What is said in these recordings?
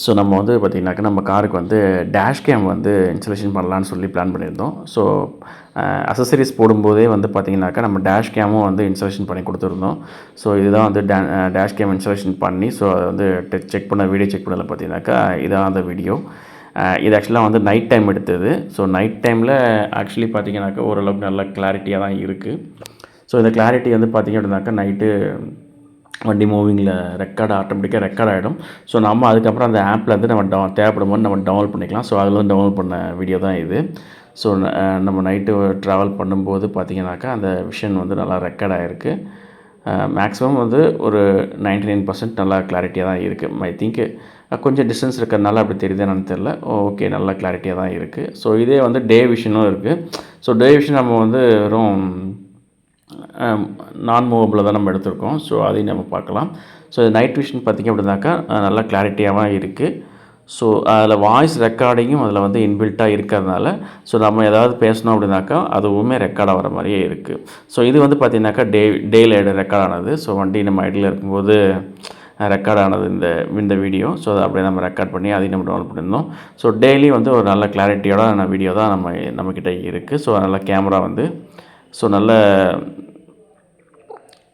So நம்ம வந்து பார்த்திங்கனாக்கா நம்ம காருக்கு வந்து டேஷ் கேம் வந்து இன்ஸ்டாலேஷன் பண்ணலான்னு சொல்லி பிளான் பண்ணியிருந்தோம். ஸோ அக்சஸரீஸ் போடும்போதே வந்து பார்த்திங்கனாக்கா நம்ம டேஷ் கேமும் வந்து இன்ஸ்டாலேஷன் பண்ணி கொடுத்துருந்தோம். ஸோ இதுதான் வந்து டேஷ் கேம் இன்ஸ்டாலேஷன் பண்ணி ஸோ அதை வந்து செக் பண்ண வீடியோ செக் பண்ணதில் பார்த்திங்கனாக்கா இதான் அந்த வீடியோ. இது ஆக்சுவலாக வந்து நைட் டைம் எடுத்தது. ஸோ நைட் டைமில் ஆக்சுவலி பார்த்திங்கனாக்கா ஓரளவுக்கு நல்ல கிளாரிட்டியாக தான் இருக்குது. ஸோ இந்த கிளாரிட்டி வந்து பார்த்திங்க அப்படின்னாக்கா நைட்டு வண்டி மூவிங்கில் ஆட்டோமேட்டிக்காக ரெக்கார்ட் ஆகிடும். ஸோ நம்ம அதுக்கப்புறம் அந்த ஆப்பில் வந்து நம்ம தேவைப்படும் போது நம்ம டவுன்லோட் பண்ணிக்கலாம். ஸோ அதில் வந்து டவுன்லோட் பண்ண வீடியோ தான் இது. ஸோ நம்ம நைட்டு ட்ராவல் பண்ணும்போது பார்த்திங்கனாக்கா அந்த விஷன் வந்து நல்லா ரெக்கார்ட் ஆகிருக்கு. மேக்ஸிமம் வந்து ஒரு 99% நல்லா கிளாரிட்டியாக தான் இருக்குது. ஐ திங்க் கொஞ்சம் டிஸ்டன்ஸ் இருக்கிறதுனால அப்படி தெரியுது என்னன்னு தெரில. ஓகே, நல்லா கிளாரிட்டியாக தான் இருக்குது. ஸோ இதே வந்து டே விஷனும் இருக்குது. ஸோ டே விஷன் நம்ம வந்து வெறும் நான் மூவபிள் தான் நம்ம எடுத்திருக்கோம். ஸோ அதையும் நம்ம பார்க்கலாம். ஸோ நைட் விஷன் பார்த்திங்க அப்படின்னாக்கா நல்லா கிளாரிட்டியாகவும் இருக்குது. ஸோ அதில் வாய்ஸ் ரெக்கார்டிங்கும் அதில் வந்து இன்பில்ட்டாக இருக்கிறதுனால ஸோ நம்ம ஏதாவது பேசணும் அப்படின்னாக்கா அதுவுமே ரெக்கார்ட் ஆகிற மாதிரியே இருக்குது. ஸோ இது வந்து பார்த்திங்கனாக்கா டேயில் ரெக்கார்ட் ஆனது. ஸோ வண்டி நம்ம ஐடியில் இருக்கும்போது ரெக்கார்ட் ஆனது இந்த வீடியோ. ஸோ அதை அப்படியே நம்ம ரெக்கார்ட் பண்ணி அதையும் நம்ம டவுன்லோட் பண்ணியிருந்தோம். ஸோ டெய்லி வந்து ஒரு நல்ல கிளாரிட்டியோட வீடியோ தான் நம்மக்கிட்ட இருக்குது. ஸோ நல்ல கேமரா வந்து ஸோ நல்ல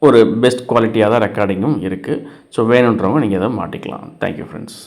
ஒரு பெஸ்ட் குவாலிட்டியாக தான் ரெக்கார்டிங்கும் இருக்குது. ஸோ வேணுன்றவங்க நீங்கள் எதை மாட்டிக்கலாம். Thank you friends.